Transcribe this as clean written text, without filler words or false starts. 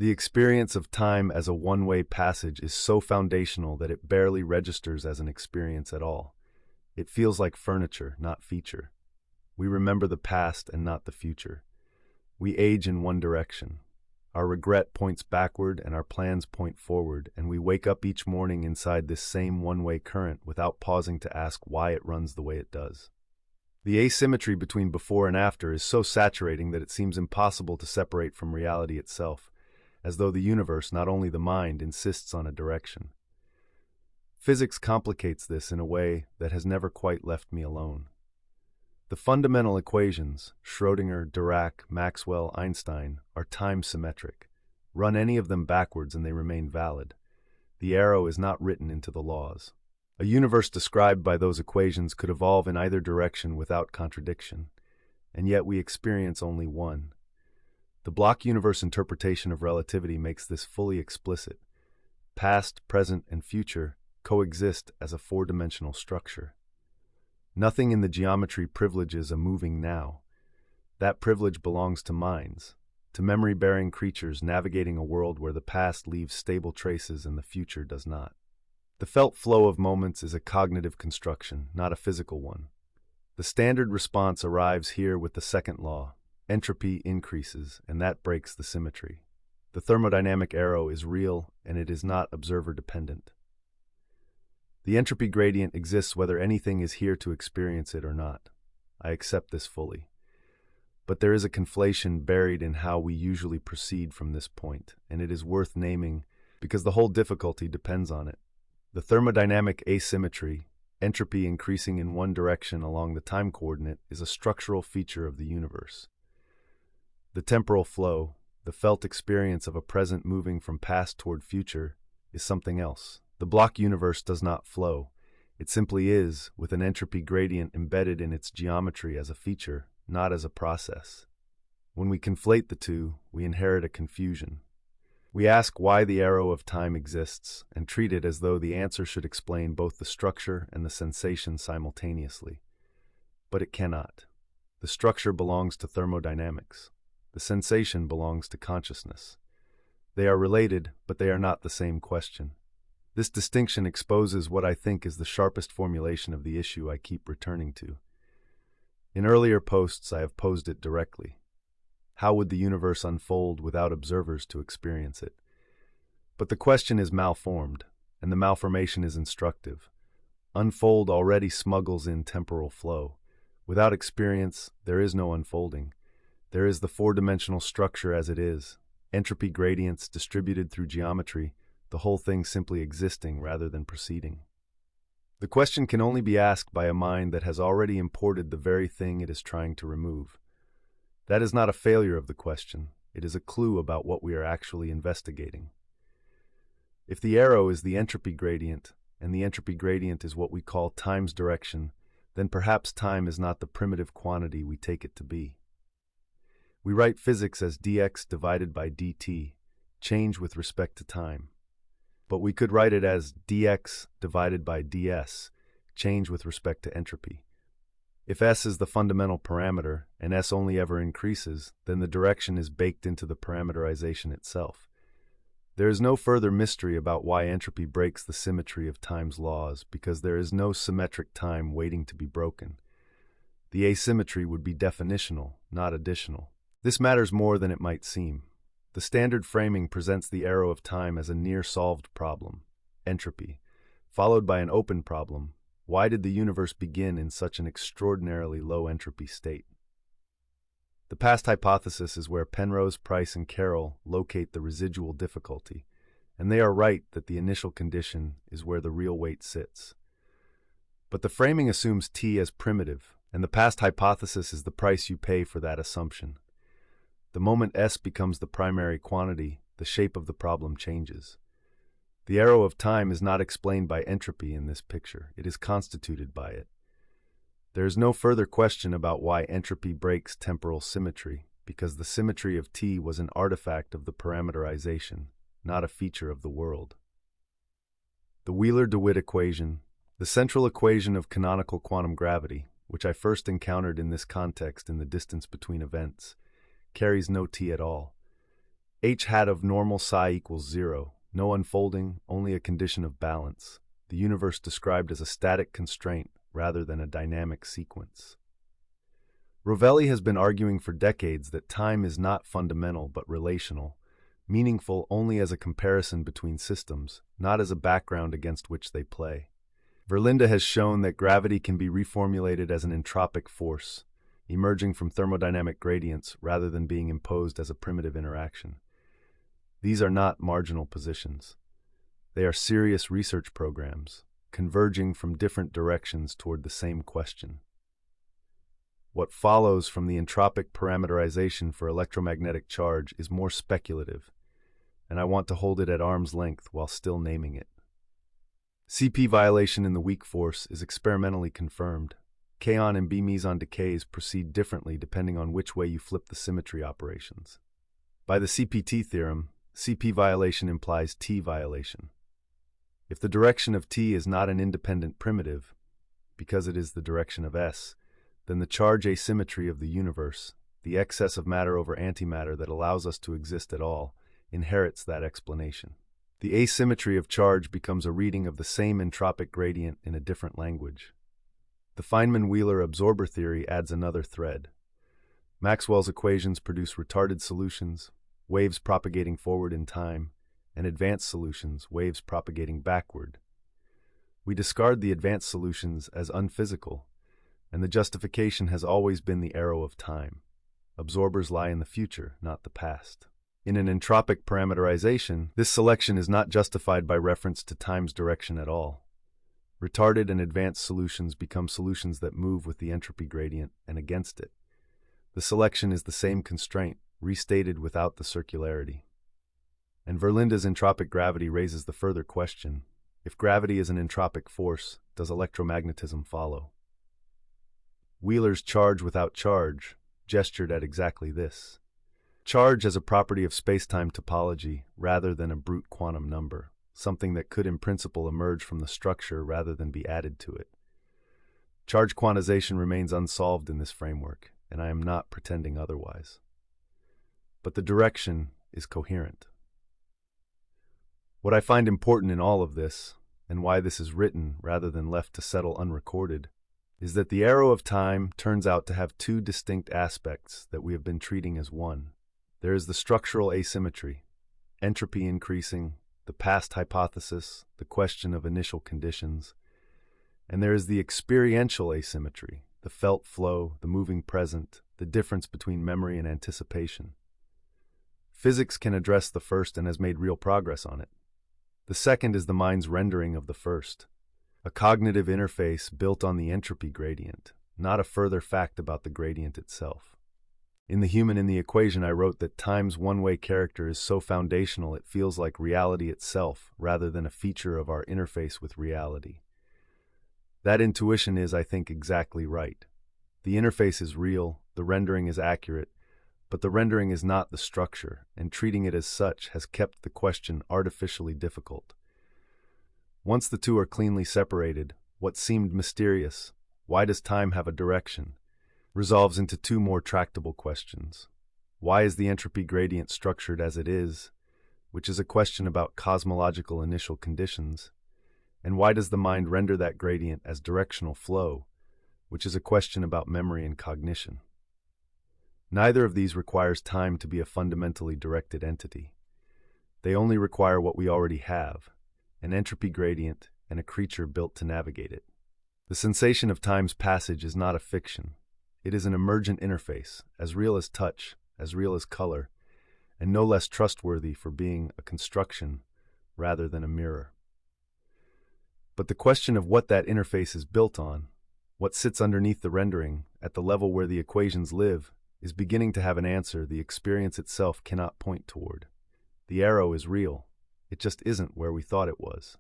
The experience of time as a one-way passage is so foundational that it barely registers as an experience at all. It feels like furniture, not feature. We remember the past and not the future. We age in one direction. Our regret points backward and our plans point forward, and we wake up each morning inside this same one-way current without pausing to ask why it runs the way it does. The asymmetry between before and after is so saturating that it seems impossible to separate from reality itself, as though the universe, not only the mind, insists on a direction. Physics complicates this in a way that has never quite left me alone. The fundamental equations, Schrödinger, Dirac, Maxwell, Einstein, are time-symmetric. Run any of them backwards and they remain valid. The arrow is not written into the laws. A universe described by those equations could evolve in either direction without contradiction, and yet we experience only one. The block universe interpretation of relativity makes this fully explicit. Past, present, and future coexist as a four-dimensional structure. Nothing in the geometry privileges a moving now. That privilege belongs to minds, to memory-bearing creatures navigating a world where the past leaves stable traces and the future does not. The felt flow of moments is a cognitive construction, not a physical one. The standard response arrives here with the second law. Entropy increases, and that breaks the symmetry. The thermodynamic arrow is real, and it is not observer-dependent. The entropy gradient exists whether anything is here to experience it or not. I accept this fully. But there is a conflation buried in how we usually proceed from this point, and it is worth naming because the whole difficulty depends on it. The thermodynamic asymmetry, entropy increasing in one direction along the time coordinate, is a structural feature of the universe. The temporal flow, the felt experience of a present moving from past toward future, is something else. The block universe does not flow. It simply is, with an entropy gradient embedded in its geometry as a feature, not as a process. When we conflate the two, we inherit a confusion. We ask why the arrow of time exists, and treat it as though the answer should explain both the structure and the sensation simultaneously. But it cannot. The structure belongs to thermodynamics. The sensation belongs to consciousness. They are related, but they are not the same question. This distinction exposes what I think is the sharpest formulation of the issue I keep returning to. In earlier posts, I have posed it directly. How would the universe unfold without observers to experience it? But the question is malformed, and the malformation is instructive. Unfold already smuggles in temporal flow. Without experience, there is no unfolding. There is the four-dimensional structure as it is, entropy gradients distributed through geometry, the whole thing simply existing rather than proceeding. The question can only be asked by a mind that has already imported the very thing it is trying to remove. That is not a failure of the question, it is a clue about what we are actually investigating. If the arrow is the entropy gradient, and the entropy gradient is what we call time's direction, then perhaps time is not the primitive quantity we take it to be. We write physics as dx divided by dt, change with respect to time. But we could write it as dx divided by ds, change with respect to entropy. If s is the fundamental parameter, and s only ever increases, then the direction is baked into the parameterization itself. There is no further mystery about why entropy breaks the symmetry of time's laws, because there is no symmetric time waiting to be broken. The asymmetry would be definitional, not additional. This matters more than it might seem. The standard framing presents the arrow of time as a near-solved problem, entropy, followed by an open problem. Why did the universe begin in such an extraordinarily low entropy state? The past hypothesis is where Penrose, Price, and Carroll locate the residual difficulty, and they are right that the initial condition is where the real weight sits. But the framing assumes T as primitive, and the past hypothesis is the price you pay for that assumption. The moment S becomes the primary quantity, the shape of the problem changes. The arrow of time is not explained by entropy in this picture, it is constituted by it. There is no further question about why entropy breaks temporal symmetry, because the symmetry of T was an artifact of the parameterization, not a feature of the world. The Wheeler-DeWitt equation, the central equation of canonical quantum gravity, which I first encountered in this context in the distance between events, carries no T at all. H hat of normal psi equals 0. No unfolding, only a condition of balance. The universe described as a static constraint rather than a dynamic sequence. Rovelli has been arguing for decades that time is not fundamental but relational, meaningful only as a comparison between systems, not as a background against which they play. Verlinde has shown that gravity can be reformulated as an entropic force, emerging from thermodynamic gradients rather than being imposed as a primitive interaction. These are not marginal positions. They are serious research programs, converging from different directions toward the same question. What follows from the entropic parameterization for electromagnetic charge is more speculative, and I want to hold it at arm's length while still naming it. CP violation in the weak force is experimentally confirmed. Kaon and B meson decays proceed differently depending on which way you flip the symmetry operations. By the CPT theorem, CP violation implies T violation. If the direction of T is not an independent primitive, because it is the direction of S, then the charge asymmetry of the universe, the excess of matter over antimatter that allows us to exist at all, inherits that explanation. The asymmetry of charge becomes a reading of the same entropic gradient in a different language. The Feynman-Wheeler absorber theory adds another thread. Maxwell's equations produce retarded solutions, waves propagating forward in time, and advanced solutions, waves propagating backward. We discard the advanced solutions as unphysical, and the justification has always been the arrow of time. Absorbers lie in the future, not the past. In an entropic parameterization, this selection is not justified by reference to time's direction at all. Retarded and advanced solutions become solutions that move with the entropy gradient and against it. The selection is the same constraint, restated without the circularity. And Verlinde's entropic gravity raises the further question: if gravity is an entropic force, does electromagnetism follow? Wheeler's charge without charge gestured at exactly this. Charge as a property of space-time topology rather than a brute quantum number, something that could in principle emerge from the structure rather than be added to it. Charge quantization remains unsolved in this framework, and I am not pretending otherwise. But the direction is coherent. What I find important in all of this, and why this is written rather than left to settle unrecorded, is that the arrow of time turns out to have two distinct aspects that we have been treating as one. There is the structural asymmetry, entropy increasing, the past hypothesis, the question of initial conditions, and there is the experiential asymmetry, the felt flow, the moving present, the difference between memory and anticipation. Physics can address the first and has made real progress on it. The second is the mind's rendering of the first, a cognitive interface built on the entropy gradient, not a further fact about the gradient itself. In The Human in the Equation, I wrote that time's one-way character is so foundational it feels like reality itself rather than a feature of our interface with reality. That intuition is, I think, exactly right. The interface is real, the rendering is accurate, but the rendering is not the structure, and treating it as such has kept the question artificially difficult. Once the two are cleanly separated, what seemed mysterious, why does time have a direction, resolves into two more tractable questions. Why is the entropy gradient structured as it is, which is a question about cosmological initial conditions, and why does the mind render that gradient as directional flow, which is a question about memory and cognition? Neither of these requires time to be a fundamentally directed entity. They only require what we already have, an entropy gradient and a creature built to navigate it. The sensation of time's passage is not a fiction. It is an emergent interface, as real as touch, as real as color, and no less trustworthy for being a construction rather than a mirror. But the question of what that interface is built on, what sits underneath the rendering, at the level where the equations live, is beginning to have an answer the experience itself cannot point toward. The arrow is real. It just isn't where we thought it was.